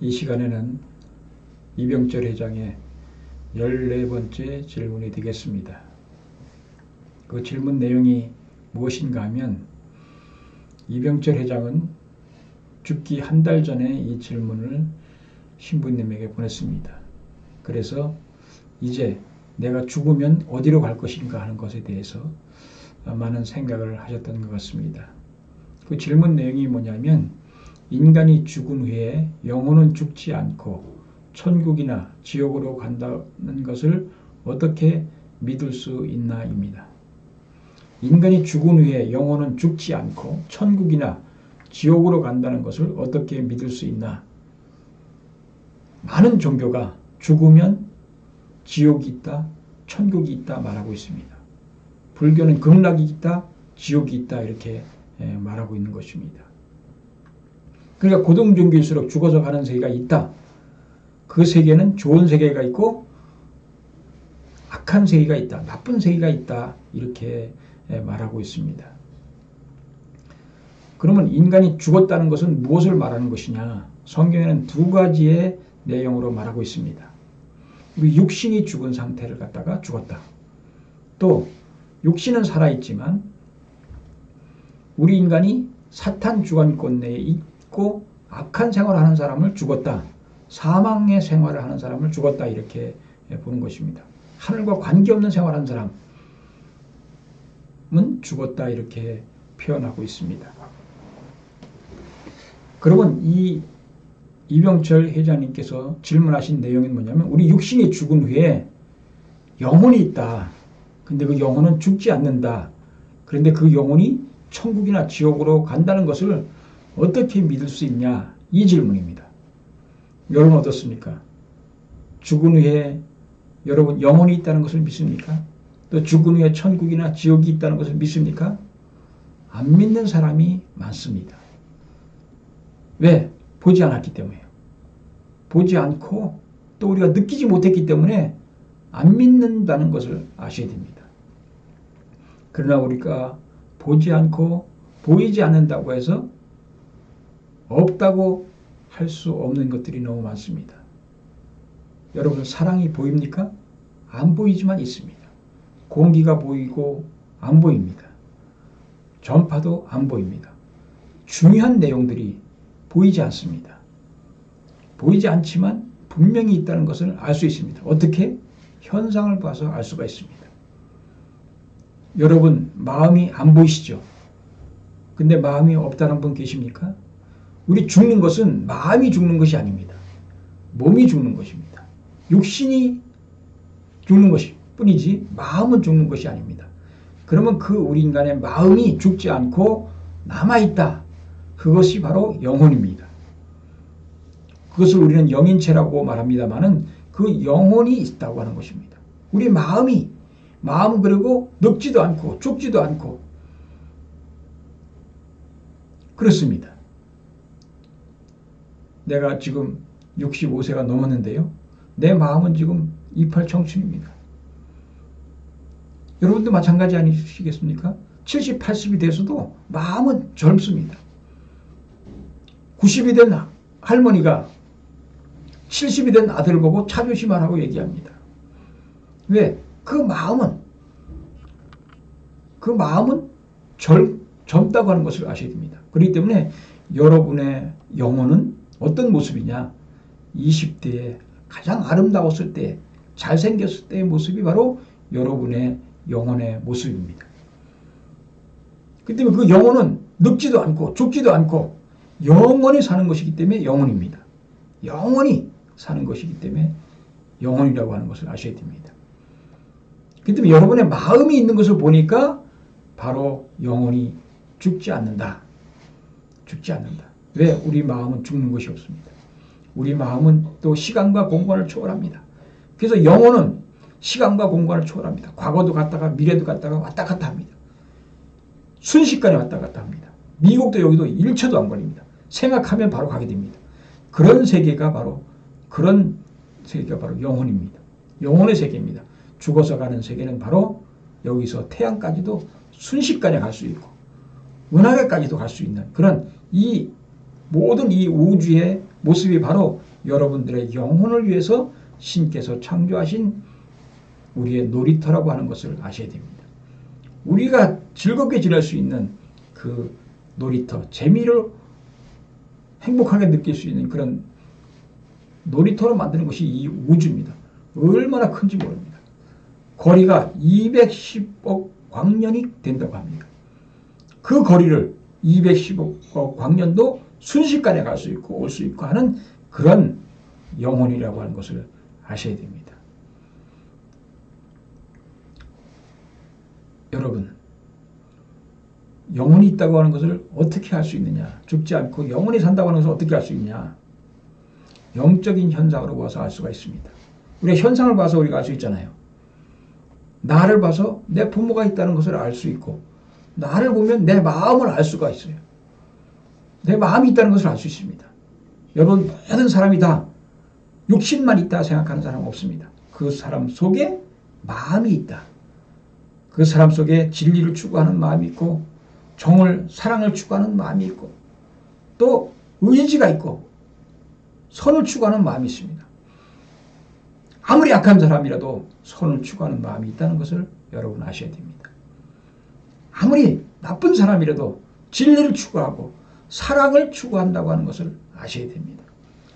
이 시간에는 이병철 회장의 14번째 질문이 되겠습니다. 그 질문 내용이 무엇인가 하면 이병철 회장은 죽기 한 달 전에 이 질문을 신부님에게 보냈습니다. 그래서 이제 내가 죽으면 어디로 갈 것인가 하는 것에 대해서 많은 생각을 하셨던 것 같습니다. 그 질문 내용이 뭐냐면 인간이 죽은 후에 영혼은 죽지 않고 천국이나 지옥으로 간다는 것을 어떻게 믿을 수 있나입니다. 인간이 죽은 후에 영혼은 죽지 않고 천국이나 지옥으로 간다는 것을 어떻게 믿을 수 있나? 많은 종교가 죽으면 지옥이 있다, 천국이 있다 말하고 있습니다. 불교는 극락이 있다, 지옥이 있다 이렇게 말하고 있는 것입니다. 그러니까 고등종교일수록 죽어서 가는 세계가 있다. 그 세계는 좋은 세계가 있고 악한 세계가 있다, 나쁜 세계가 있다 이렇게 말하고 있습니다. 그러면 인간이 죽었다는 것은 무엇을 말하는 것이냐? 성경에는 두 가지의 내용으로 말하고 있습니다. 우리 육신이 죽은 상태를 갖다가 죽었다. 또 육신은 살아있지만 우리 인간이 사탄 주관권 내에 있고 악한 생활을 하는 사람을 죽었다. 사망의 생활을 하는 사람을 죽었다 이렇게 보는 것입니다. 하늘과 관계없는 생활을 하는 사람은 죽었다 이렇게 표현하고 있습니다. 그러면 이 이병철 회장님께서 질문하신 내용이 뭐냐면 우리 육신이 죽은 후에 영혼이 있다. 근데 그 영혼은 죽지 않는다. 그런데 그 영혼이 천국이나 지옥으로 간다는 것을 어떻게 믿을 수 있냐? 이 질문입니다. 여러분 어떻습니까? 죽은 후에 여러분 영혼이 있다는 것을 믿습니까? 또 죽은 후에 천국이나 지옥이 있다는 것을 믿습니까? 안 믿는 사람이 많습니다. 왜? 보지 않았기 때문에요. 보지 않고 또 우리가 느끼지 못했기 때문에 안 믿는다는 것을 아셔야 됩니다. 그러나 우리가 보지 않고 보이지 않는다고 해서 없다고 할 수 없는 것들이 너무 많습니다. 여러분 사랑이 보입니까? 안 보이지만 있습니다. 공기가 보이고 안 보입니다. 전파도 안 보입니다. 중요한 내용들이 보이지 않습니다. 보이지 않지만 분명히 있다는 것을 알 수 있습니다. 어떻게? 현상을 봐서 알 수가 있습니다. 여러분 마음이 안 보이시죠? 근데 마음이 없다는 분 계십니까? 우리 죽는 것은 마음이 죽는 것이 아닙니다. 몸이 죽는 것입니다. 육신이 죽는 것이 뿐이지 마음은 죽는 것이 아닙니다. 그러면 그 우리 인간의 마음이 죽지 않고 남아있다. 그것이 바로 영혼입니다. 그것을 우리는 영인체라고 말합니다만은 그 영혼이 있다고 하는 것입니다. 우리 마음은 그리고 늙지도 않고 죽지도 않고 그렇습니다. 내가 지금 65세가 넘었는데요. 내 마음은 지금 28 청춘입니다. 여러분도 마찬가지 아니시겠습니까? 70, 80이 돼서도 마음은 젊습니다. 90이 된 할머니가 70이 된 아들을 보고 자존심하라고 얘기합니다. 왜? 그 마음은 젊다고 하는 것을 아셔야 됩니다. 그렇기 때문에 여러분의 영혼은 어떤 모습이냐? 20대에 가장 아름다웠을 때, 잘생겼을 때의 모습이 바로 여러분의 영혼의 모습입니다. 그렇기 때문에 그 영혼은 늙지도 않고 죽지도 않고 영원히 사는 것이기 때문에 영혼입니다. 영원히 사는 것이기 때문에 영혼이라고 하는 것을 아셔야 됩니다. 그렇기 때문에 여러분의 마음이 있는 것을 보니까 바로 영혼이 죽지 않는다. 죽지 않는다. 왜? 우리 마음은 죽는 것이 없습니다. 우리 마음은 또 시간과 공간을 초월합니다. 그래서 영혼은 시간과 공간을 초월합니다. 과거도 갔다가 미래도 갔다가 왔다 갔다 합니다. 순식간에 왔다 갔다 합니다. 미국도 여기도 1초도 안 걸립니다. 생각하면 바로 가게 됩니다. 그런 세계가 바로 영혼입니다. 영혼의 세계입니다. 죽어서 가는 세계는 바로 여기서 태양까지도 순식간에 갈 수 있고 은하계까지도 갈 수 있는 그런 이 모든 이 우주의 모습이 바로 여러분들의 영혼을 위해서 신께서 창조하신 우리의 놀이터라고 하는 것을 아셔야 됩니다. 우리가 즐겁게 지낼 수 있는 그 놀이터, 재미를 행복하게 느낄 수 있는 그런 놀이터로 만드는 것이 이 우주입니다. 얼마나 큰지 모릅니다. 거리가 210억 광년이 된다고 합니다. 그 거리를 210억 광년도 순식간에 갈 수 있고 올 수 있고 하는 그런 영혼이라고 하는 것을 아셔야 됩니다. 여러분, 영혼이 있다고 하는 것을 어떻게 할 수 있느냐? 죽지 않고 영혼이 산다고 하는 것을 어떻게 할 수 있냐? 영적인 현상으로 봐서 알 수가 있습니다. 우리가 현상을 봐서 우리가 알 수 있잖아요. 나를 봐서 내 부모가 있다는 것을 알 수 있고, 나를 보면 내 마음을 알 수가 있어요. 내 마음이 있다는 것을 알 수 있습니다. 여러분, 모든 사람이 다 육신만 있다 생각하는 사람은 없습니다. 그 사람 속에 마음이 있다. 그 사람 속에 진리를 추구하는 마음이 있고, 사랑을 추구하는 마음이 있고, 또 의지가 있고, 선을 추구하는 마음이 있습니다. 아무리 약한 사람이라도 선을 추구하는 마음이 있다는 것을 여러분 아셔야 됩니다. 아무리 나쁜 사람이라도 진리를 추구하고 사랑을 추구한다고 하는 것을 아셔야 됩니다.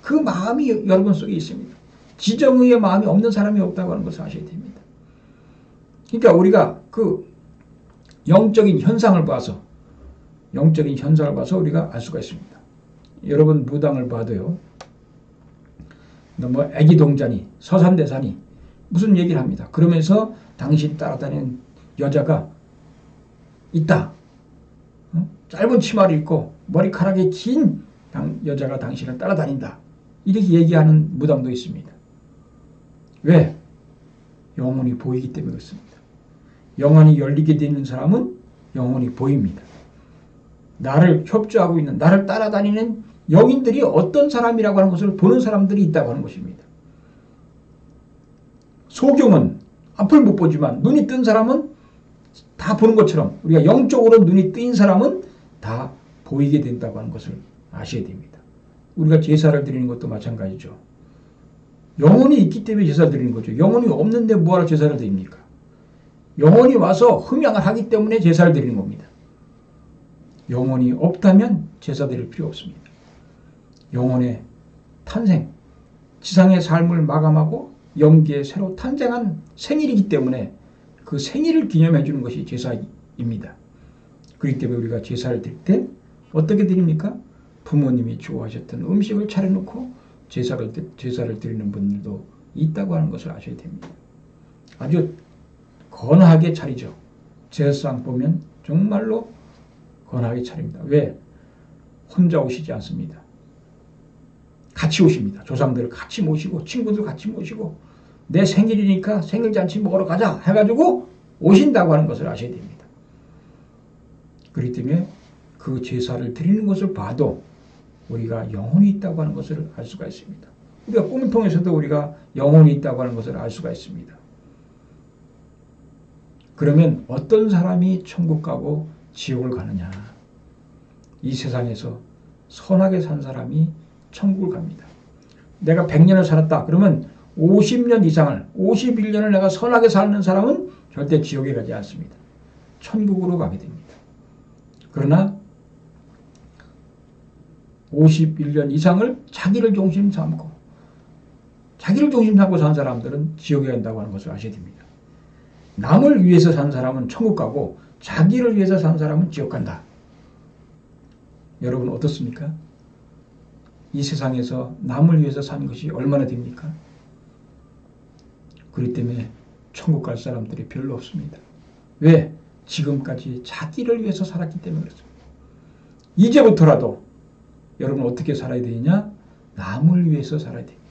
그 마음이 여러분 속에 있습니다. 지정의의 마음이 없는 사람이 없다고 하는 것을 아셔야 됩니다. 그러니까 우리가 그 영적인 현상을 봐서 우리가 알 수가 있습니다. 여러분 무당을 봐도요. 뭐 애기 동자니 서산대사니 무슨 얘기를 합니다. 그러면서 당신 따라다니는 여자가 있다. 짧은 치마를 입고 머리카락이 긴 여자가 당신을 따라다닌다. 이렇게 얘기하는 무당도 있습니다. 왜? 영혼이 보이기 때문에 그렇습니다. 영혼이 열리게 되는 사람은 영혼이 보입니다. 나를 협조하고 있는, 나를 따라다니는 영인들이 어떤 사람이라고 하는 것을 보는 사람들이 있다고 하는 것입니다. 소경은 앞을 못 보지만 눈이 뜬 사람은 다 보는 것처럼 우리가 영적으로 눈이 뜨인 사람은 다 보이게 된다고 하는 것을 아셔야 됩니다. 우리가 제사를 드리는 것도 마찬가지죠. 영혼이 있기 때문에 제사를 드리는 거죠. 영혼이 없는데 뭐하러 제사를 드립니까? 영혼이 와서 흠양을 하기 때문에 제사를 드리는 겁니다. 영혼이 없다면 제사 드릴 필요 없습니다. 영혼의 탄생, 지상의 삶을 마감하고 영계에 새로 탄생한 생일이기 때문에 그 생일을 기념해 주는 것이 제사입니다. 그렇기 때문에 우리가 제사를 드릴 때 어떻게 드립니까? 부모님이 좋아하셨던 음식을 차려놓고 제사를 드리는 분들도 있다고 하는 것을 아셔야 됩니다. 아주 건하게 차리죠. 제사상 보면 정말로 건하게 차립니다. 왜? 혼자 오시지 않습니다. 같이 오십니다. 조상들을 같이 모시고 친구들 같이 모시고 내 생일이니까 생일잔치 먹으러 가자 해가지고 오신다고 하는 것을 아셔야 됩니다. 그렇기 때문에 그 제사를 드리는 것을 봐도 우리가 영혼이 있다고 하는 것을 알 수가 있습니다. 우리가 꿈을 통해서도 우리가 영혼이 있다고 하는 것을 알 수가 있습니다. 그러면 어떤 사람이 천국 가고 지옥을 가느냐? 이 세상에서 선하게 산 사람이 천국을 갑니다. 내가 100년을 살았다. 그러면 50년 이상을, 51년을 내가 선하게 사는 사람은 절대 지옥에 가지 않습니다. 천국으로 가게 됩니다. 그러나 51년 이상을 자기를 중심 삼고 산 사람들은 지옥에 간다고 하는 것을 아셔야 됩니다. 남을 위해서 산 사람은 천국 가고 자기를 위해서 산 사람은 지옥 간다. 여러분 어떻습니까? 이 세상에서 남을 위해서 사는 것이 얼마나 됩니까? 그렇기 때문에 천국 갈 사람들이 별로 없습니다. 왜? 지금까지 자기를 위해서 살았기 때문에 그렇습니다. 이제부터라도 여러분 어떻게 살아야 되느냐? 남을 위해서 살아야 됩니다.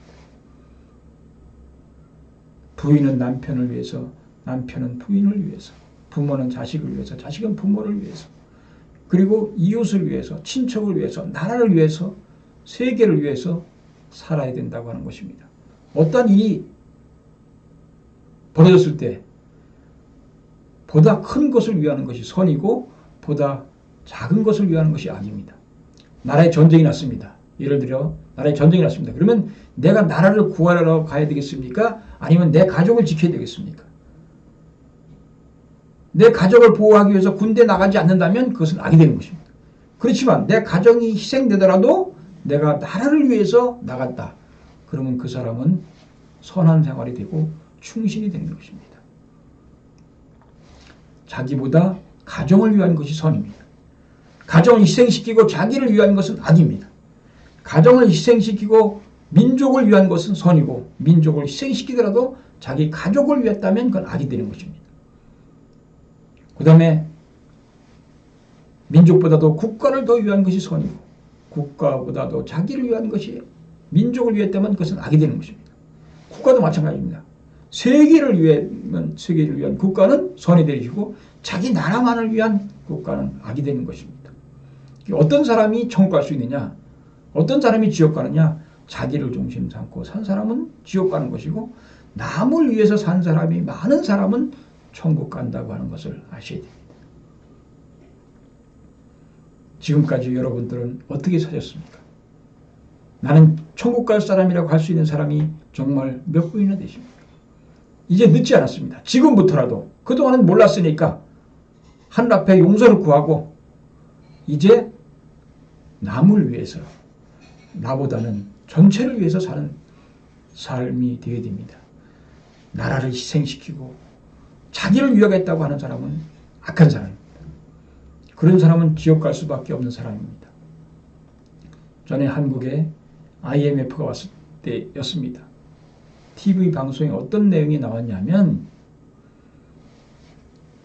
부인은 남편을 위해서, 남편은 부인을 위해서, 부모는 자식을 위해서, 자식은 부모를 위해서, 그리고 이웃을 위해서, 친척을 위해서, 나라를 위해서, 세계를 위해서 살아야 된다고 하는 것입니다. 어떤 일이 벌어졌을 때 보다 큰 것을 위하는 것이 선이고 보다 작은 것을 위하는 것이 악입니다. 나라에 전쟁이 났습니다. 예를 들어 나라에 전쟁이 났습니다. 그러면 내가 나라를 구하러 가야 되겠습니까? 아니면 내 가족을 지켜야 되겠습니까? 내 가족을 보호하기 위해서 군대 나가지 않는다면 그것은 악이 되는 것입니다. 그렇지만 내 가정이 희생되더라도 내가 나라를 위해서 나갔다. 그러면 그 사람은 선한 생활이 되고 충신이 되는 것입니다. 자기보다 가정을 위한 것이 선입니다. 가정을 희생시키고 자기를 위한 것은 악입니다. 가정을 희생시키고 민족을 위한 것은 선이고 민족을 희생시키더라도 자기 가족을 위했다면 그건 악이 되는 것입니다. 그 다음에 민족보다도 국가를 더 위한 것이 선이고 국가보다도 자기를 위한 것이 민족을 위했다면 그것은 악이 되는 것입니다. 국가도 마찬가지입니다. 세계를 위한 국가는 선이 되시고 자기 나라만을 위한 국가는 악이 되는 것입니다. 어떤 사람이 천국 갈 수 있느냐? 어떤 사람이 지옥 가느냐? 자기를 중심 삼고 산 사람은 지옥 가는 것이고 남을 위해서 산 사람이 많은 사람은 천국 간다고 하는 것을 아셔야 됩니다. 지금까지 여러분들은 어떻게 사셨습니까? 나는 천국 갈 사람이라고 할 수 있는 사람이 정말 몇 분이나 되십니까? 이제 늦지 않았습니다. 지금부터라도 그동안은 몰랐으니까 하늘 앞에 용서를 구하고 이제 남을 위해서 나보다는 전체를 위해서 사는 삶이 되어야 됩니다. 나라를 희생시키고 자기를 위하겠다고 하는 사람은 악한 사람입니다. 그런 사람은 지옥 갈 수밖에 없는 사람입니다. 전에 한국에 IMF가 왔을 때였습니다. TV 방송에 어떤 내용이 나왔냐면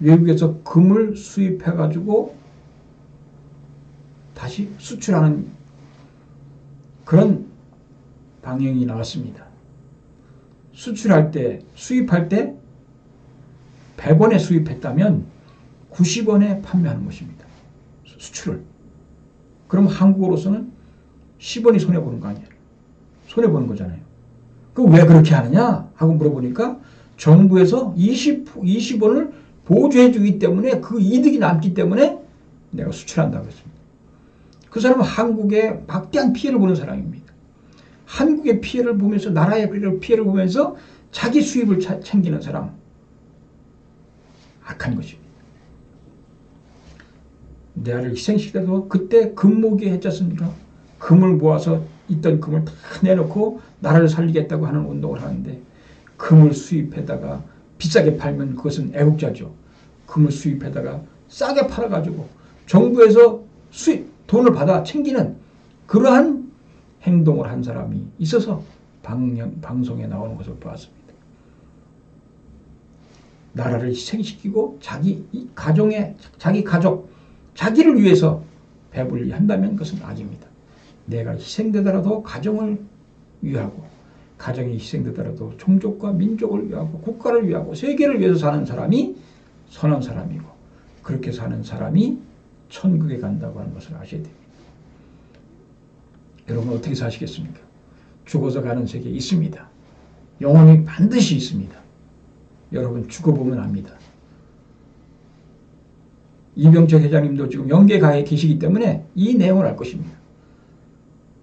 외국에서 금을 수입해가지고 다시 수출하는 그런 방향이 나왔습니다. 수출할 때, 수입할 때 100원에 수입했다면 90원에 판매하는 것입니다. 수출을. 그럼 한국으로서는 10원이 손해보는 거 아니에요. 손해보는 거잖아요. 그럼 왜 그렇게 하느냐 하고 물어보니까 정부에서 20원을 보조해 주기 때문에 그 이득이 남기 때문에 내가 수출한다고 했습니다. 그 사람은 한국에 막대한 피해를 보는 사람입니다. 한국의 피해를 보면서 나라의 피해를 보면서 자기 수입을 챙기는 사람. 악한 것입니다. 나를 희생시키더라도 그때 금모기 했지 않습니까? 금을 모아서 있던 금을 다 내놓고 나라를 살리겠다고 하는 운동을 하는데 금을 수입해다가 비싸게 팔면 그것은 애국자죠. 금을 수입해다가 싸게 팔아가지고 정부에서 돈을 받아 챙기는 그러한 행동을 한 사람이 있어서 방송에 나오는 것을 보았습니다. 나라를 희생시키고 자기 가족, 자기를 위해서 배불리 한다면 그것은 악입니다. 내가 희생되더라도 가정을 위하고 가정이 희생되더라도 종족과 민족을 위하고 국가를 위하고 세계를 위해서 사는 사람이 선한 사람이고 그렇게 사는 사람이 천국에 간다고 하는 것을 아셔야 됩니다. 여러분 어떻게 사시겠습니까? 죽어서 가는 세계 있습니다. 영혼이 반드시 있습니다. 여러분 죽어보면 압니다. 이병철 회장님도 지금 영계가에 계시기 때문에 이 내용을 알 것입니다.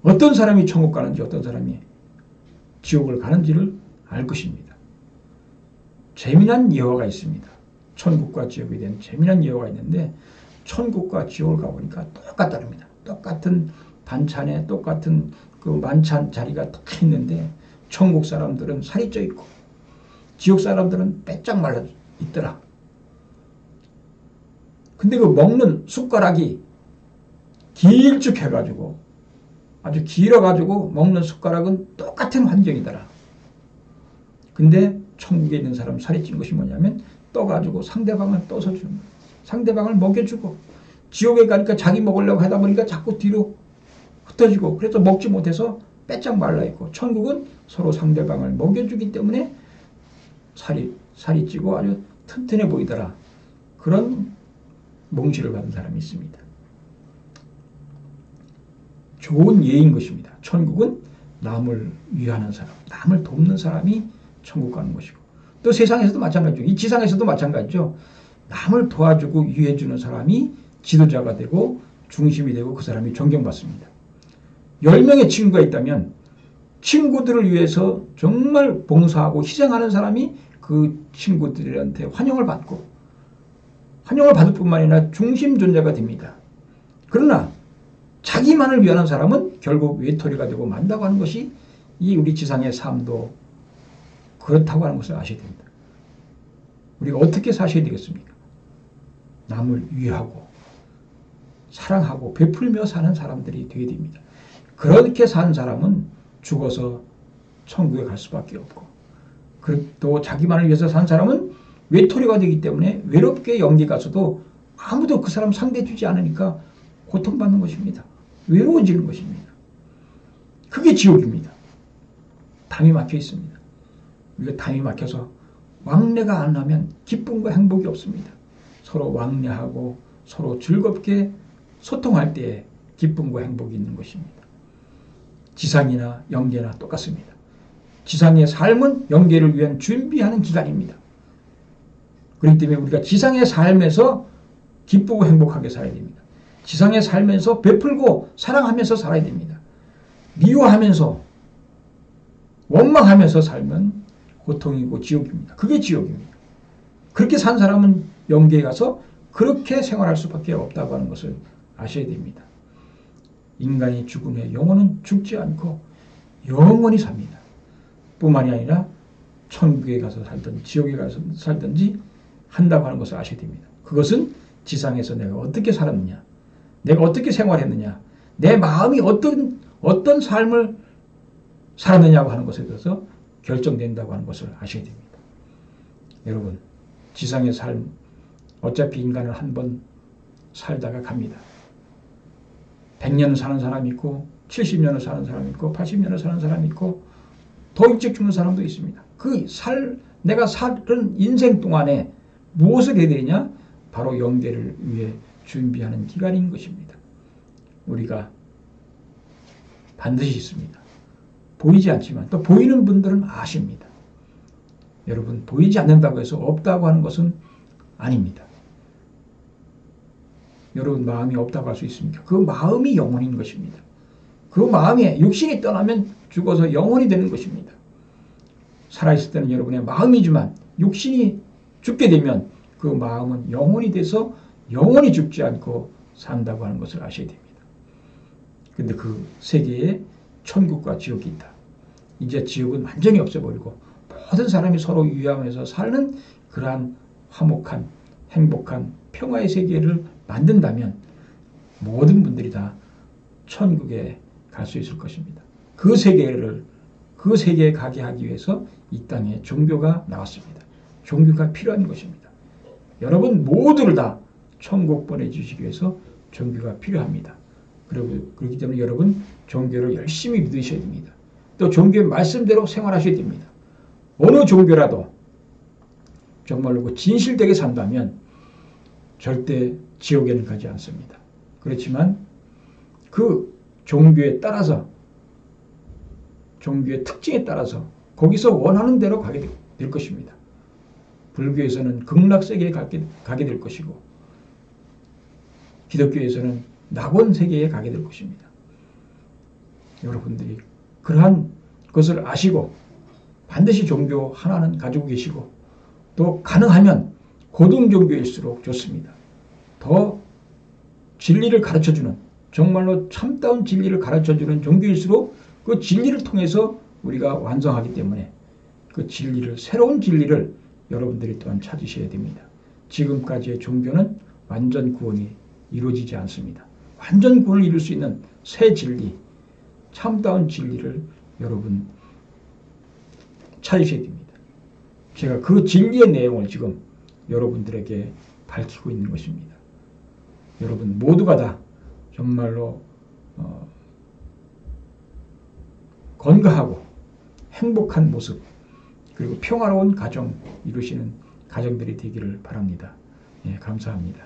어떤 사람이 천국 가는지 어떤 사람이 지옥을 가는지를 알 것입니다. 재미난 예화가 있습니다. 천국과 지옥에 대한 재미난 예화가 있는데 천국과 지옥을 가보니까 똑같답니다. 똑같은 반찬에 똑같은 그 만찬 자리가 딱 있는데 천국 사람들은 살이 쪄 있고 지옥 사람들은 빼짝 말라 있더라. 근데 그 먹는 숟가락이 길쭉해가지고 아주 길어가지고 먹는 숟가락은 똑같은 환경이더라. 근데 천국에 있는 사람 살이 찐 것이 뭐냐면 떠가지고 상대방을 떠서 주는 거예요. 상대방을 먹여주고 지옥에 가니까 자기 먹으려고 하다 보니까 자꾸 뒤로 흩어지고 그래서 먹지 못해서 빼짝 말라있고 천국은 서로 상대방을 먹여주기 때문에 살이 찌고 아주 튼튼해 보이더라. 그런 몽시를 받은 사람이 있습니다. 좋은 예인 것입니다. 천국은 남을 위하는 사람, 남을 돕는 사람이 천국 가는 것이고 또 세상에서도 마찬가지죠. 이 지상에서도 마찬가지죠. 남을 도와주고 위해주는 사람이 지도자가 되고 중심이 되고 그 사람이 존경받습니다. 10명의 친구가 있다면 친구들을 위해서 정말 봉사하고 희생하는 사람이 그 친구들한테 환영을 받고 환영을 받을 뿐만 아니라 중심 존재가 됩니다. 그러나 자기만을 위하는 사람은 결국 외톨이가 되고 만다고 하는 것이 이 우리 지상의 삶도 그렇다고 하는 것을 아셔야 됩니다. 우리가 어떻게 사셔야 되겠습니까? 남을 위하고 사랑하고 베풀며 사는 사람들이 되어야 됩니다. 그렇게 산 사람은 죽어서 천국에 갈 수밖에 없고, 또 자기만을 위해서 산 사람은 외톨이가 되기 때문에 외롭게 영계 가서도 아무도 그 사람 상대해주지 않으니까 고통받는 것입니다. 외로워지는 것입니다. 그게 지옥입니다. 담이 막혀 있습니다. 우리가 담이 막혀서 왕래가 안 하면 기쁨과 행복이 없습니다. 서로 왕래하고 서로 즐겁게 소통할 때에 기쁨과 행복이 있는 것입니다. 지상이나 영계나 똑같습니다. 지상의 삶은 영계를 위한 준비하는 기간입니다. 그렇기 때문에 우리가 지상의 삶에서 기쁘고 행복하게 살아야 됩니다. 지상의 삶에서 베풀고 사랑하면서 살아야 됩니다. 미워하면서 원망하면서 살면 고통이고 지옥입니다. 그게 지옥입니다. 그렇게 산 사람은 영계에 가서 그렇게 생활할 수밖에 없다고 하는 것을 아셔야 됩니다. 인간이 죽은 후에 영혼은 죽지 않고 영원히 삽니다. 뿐만이 아니라 천국에 가서 살든 지옥에 가서 살든지 한다고 하는 것을 아셔야 됩니다. 그것은 지상에서 내가 어떻게 살았느냐, 내가 어떻게 생활했느냐, 내 마음이 어떤 삶을 살았느냐고 하는 것에 대해서 결정된다고 하는 것을 아셔야 됩니다. 여러분, 지상의 삶, 어차피 인간은 한 번 살다가 갑니다. 100년을 사는 사람이 있고 70년을 사는 사람이 있고 80년을 사는 사람이 있고 더 일찍 죽는 사람도 있습니다. 내가 사는 인생 동안에 무엇을 해야 되냐? 바로 영계를 위해 준비하는 기간인 것입니다. 우리가 반드시 있습니다. 보이지 않지만 또 보이는 분들은 아십니다. 여러분, 보이지 않는다고 해서 없다고 하는 것은 아닙니다. 여러분 마음이 없다고 할 수 있습니까? 그 마음이 영혼인 것입니다. 그 마음에 육신이 떠나면 죽어서 영혼이 되는 것입니다. 살아있을 때는 여러분의 마음이지만 육신이 죽게 되면 그 마음은 영혼이 돼서 영혼이 죽지 않고 산다고 하는 것을 아셔야 됩니다. 그런데 그 세계에 천국과 지옥이 있다. 이제 지옥은 완전히 없어버리고 모든 사람이 서로 위하면서 사는 그러한 화목한 행복한 평화의 세계를 만든다면 모든 분들이 다 천국에 갈 수 있을 것입니다. 그 세계에 가게 하기 위해서 이 땅에 종교가 나왔습니다. 종교가 필요한 것입니다. 여러분 모두를 다 천국 보내주시기 위해서 종교가 필요합니다. 그렇기 때문에 여러분 종교를 열심히 믿으셔야 됩니다. 또 종교의 말씀대로 생활하셔야 됩니다. 어느 종교라도 정말로 진실되게 산다면 절대 지옥에는 가지 않습니다. 그렇지만 그 종교에 따라서 종교의 특징에 따라서 거기서 원하는 대로 가게 될 것입니다. 불교에서는 극락세계에 가게 될 것이고 기독교에서는 낙원세계에 가게 될 것입니다. 여러분들이 그러한 것을 아시고 반드시 종교 하나는 가지고 계시고 또 가능하면 고등종교일수록 좋습니다. 더 진리를 가르쳐주는 정말로 참다운 진리를 가르쳐주는 종교일수록 그 진리를 통해서 우리가 완성하기 때문에 그 진리를 새로운 진리를 여러분들이 또한 찾으셔야 됩니다. 지금까지의 종교는 완전 구원이 이루어지지 않습니다. 완전 구원을 이룰 수 있는 새 진리, 참다운 진리를 여러분 찾으셔야 됩니다. 제가 그 진리의 내용을 지금 여러분들에게 밝히고 있는 것입니다. 여러분 모두가 다 정말로 건강하고 행복한 모습 그리고 평화로운 가정 이루시는 가정들이 되기를 바랍니다. 예, 감사합니다.